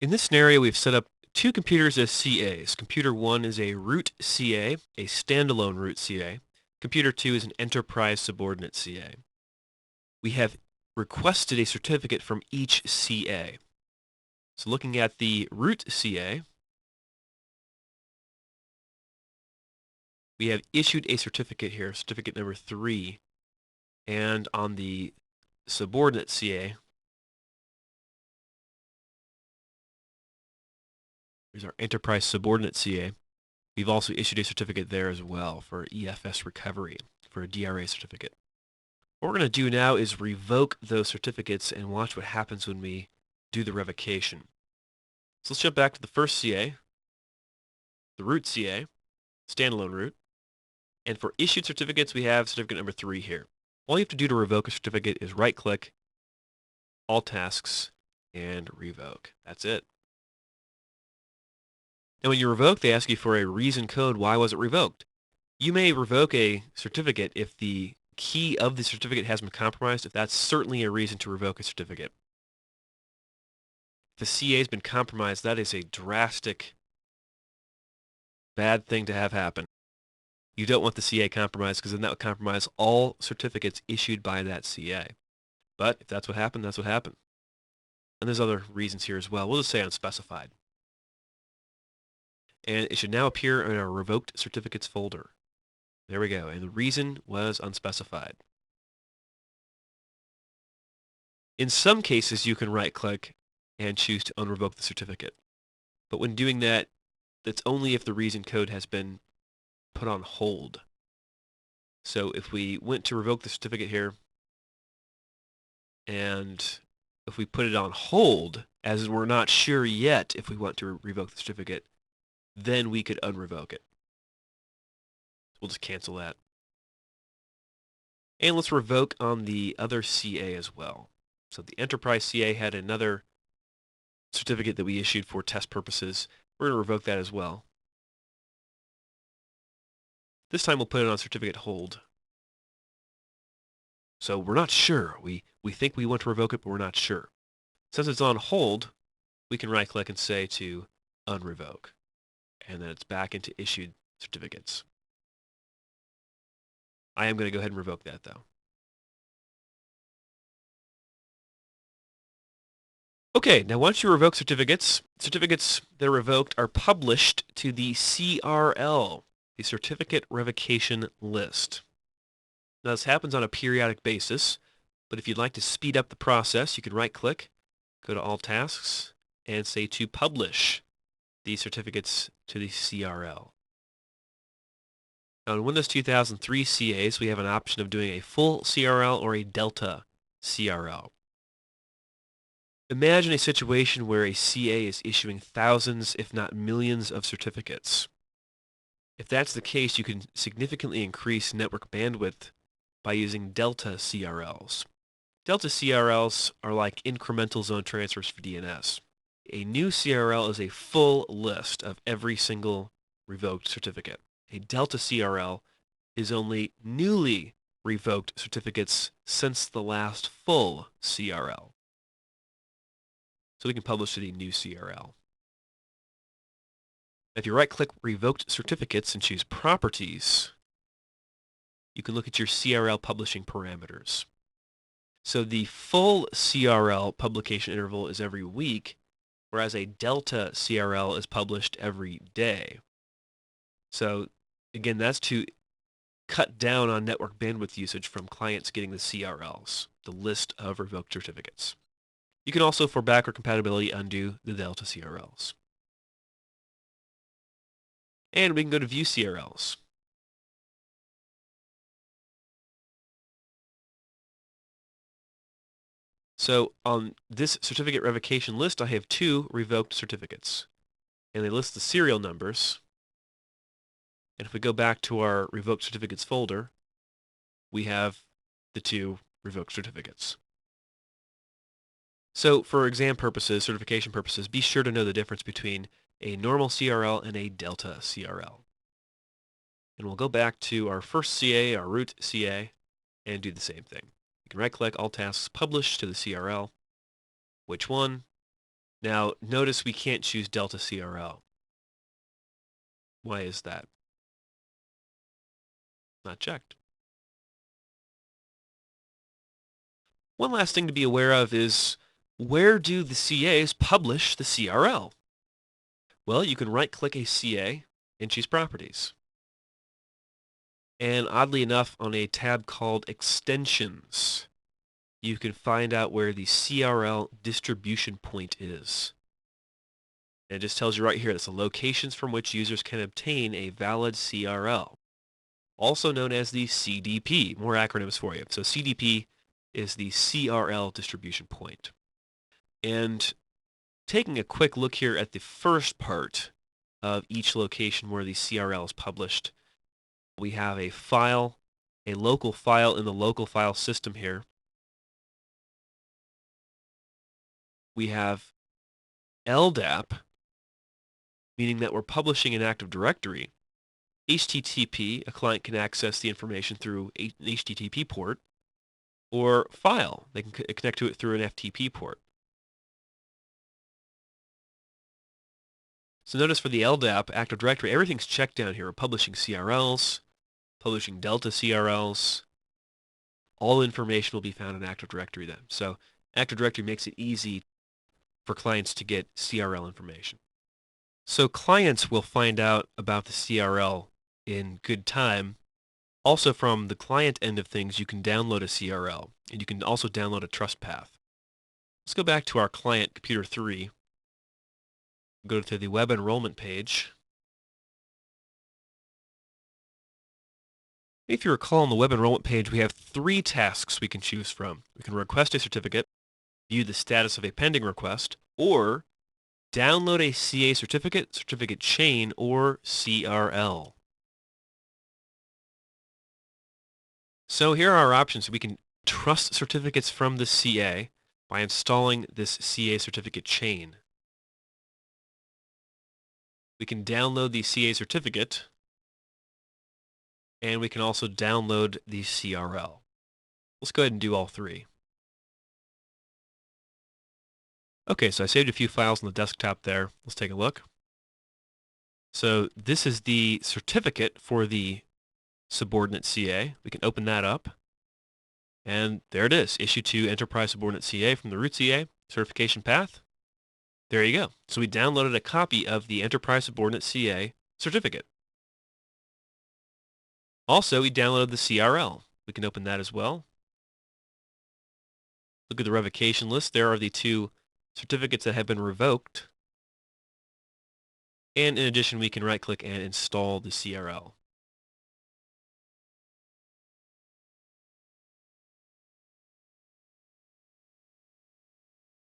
In this scenario, we've set up two computers as CAs. Computer 1 is a root CA, a standalone root CA. Computer 2 is an enterprise subordinate CA. We have requested a certificate from each CA. So looking at the root CA, we have issued a certificate here, certificate number 3. And on the subordinate CA, here's our enterprise subordinate CA. We've also issued a certificate there as well for EFS recovery, for a DRA certificate. What we're going to do now is revoke those certificates and watch what happens when we do the revocation. So let's jump back to the first CA, the root CA, standalone root. And for issued certificates, we have certificate number 3 here. All you have to do to revoke a certificate is right-click, all tasks, and revoke. That's it. Now when you revoke, they ask you for a reason code. Why was it revoked? You may revoke a certificate if the key of the certificate has been compromised, if that's certainly a reason to revoke a certificate. If the CA has been compromised, that is a drastic, bad thing to have happen. You don't want the CA compromised because then that would compromise all certificates issued by that CA. But if that's what happened, that's what happened. And there's other reasons here as well. We'll just say unspecified. And it should now appear in our revoked certificates folder. There we go. And the reason was unspecified. In some cases, you can right-click and choose to unrevoke the certificate. But when doing that, that's only if the reason code has been put on hold. So if we went to revoke the certificate here, and if we put it on hold, as we're not sure yet if we want to revoke the certificate, then we could unrevoke it. So we'll just cancel that. And let's revoke on the other CA as well. So the enterprise CA had another certificate that we issued for test purposes. We're going to revoke that as well. This time we'll put it on certificate hold. So we're not sure. We think we want to revoke it, but we're not sure. Since it's on hold, we can right-click and say to unrevoke. And then it's back into issued certificates. I am going to go ahead and revoke that, though. Okay, now once you revoke certificates, certificates that are revoked are published to the CRL, the Certificate Revocation List. Now this happens on a periodic basis, but if you'd like to speed up the process, you can right-click, go to All Tasks, and say to publish these certificates to the CRL. Now in Windows 2003 CAs, we have an option of doing a full CRL or a Delta CRL. Imagine a situation where a CA is issuing thousands, if not millions, of certificates. If that's the case, you can significantly increase network bandwidth by using Delta CRLs. Delta CRLs are like incremental zone transfers for DNS. A new CRL is a full list of every single revoked certificate. A Delta CRL is only newly revoked certificates since the last full CRL. So we can publish to the new CRL. If you right-click Revoked Certificates and choose Properties, you can look at your CRL publishing parameters. So the full CRL publication interval is every week, whereas a Delta CRL is published every day. So again, that's to cut down on network bandwidth usage from clients getting the CRLs, the list of revoked certificates. You can also, for backward compatibility, undo the Delta CRLs. And we can go to View CRLs. So on this certificate revocation list, I have 2 revoked certificates. And they list the serial numbers. And if we go back to our revoked certificates folder, we have the 2 revoked certificates. So for exam purposes, certification purposes, be sure to know the difference between a normal CRL and a Delta CRL. And we'll go back to our first CA, our root CA, and do the same thing. You can right-click All Tasks, Publish to the CRL. Which one? Now, notice we can't choose Delta CRL. Why is that? Not checked. One last thing to be aware of is, where do the CAs publish the CRL? Well, you can right-click a CA and choose Properties. And oddly enough, on a tab called Extensions, you can find out where the CRL distribution point is. And it just tells you right here, that's the locations from which users can obtain a valid CRL, also known as the CDP. More acronyms for you. So CDP is the CRL distribution point. And taking a quick look here at the first part of each location where the CRL is published, we have a file, a local file in the local file system here. We have LDAP, meaning that we're publishing an Active Directory. HTTP, a client can access the information through an HTTP port, or file, they can connect to it through an FTP port. So notice for the LDAP Active Directory, everything's checked down here. We're publishing CRLs, publishing Delta CRLs. All information will be found in Active Directory then. So Active Directory makes it easy for clients to get CRL information. So clients will find out about the CRL in good time. Also, from the client end of things, you can download a CRL, and you can also download a trust path. Let's go back to our client, Computer 3. Go to the web enrollment page. If you recall, on the web enrollment page, we have 3 tasks we can choose from. We can request a certificate, view the status of a pending request, or download a CA certificate, certificate chain, or CRL. So here are our options. We can trust certificates from the CA by installing this CA certificate chain. We can download the CA certificate, and we can also download the CRL. Let's go ahead and do all 3. Okay, so I saved a few files on the desktop there. Let's take a look. So this is the certificate for the subordinate CA. We can open that up. And there it is, Issue to Enterprise Subordinate CA from the root CA, certification path. There you go. So we downloaded a copy of the Enterprise Subordinate CA certificate. Also, we downloaded the CRL. We can open that as well. Look at the revocation list. There are the 2 certificates that have been revoked. And in addition, we can right-click and install the CRL.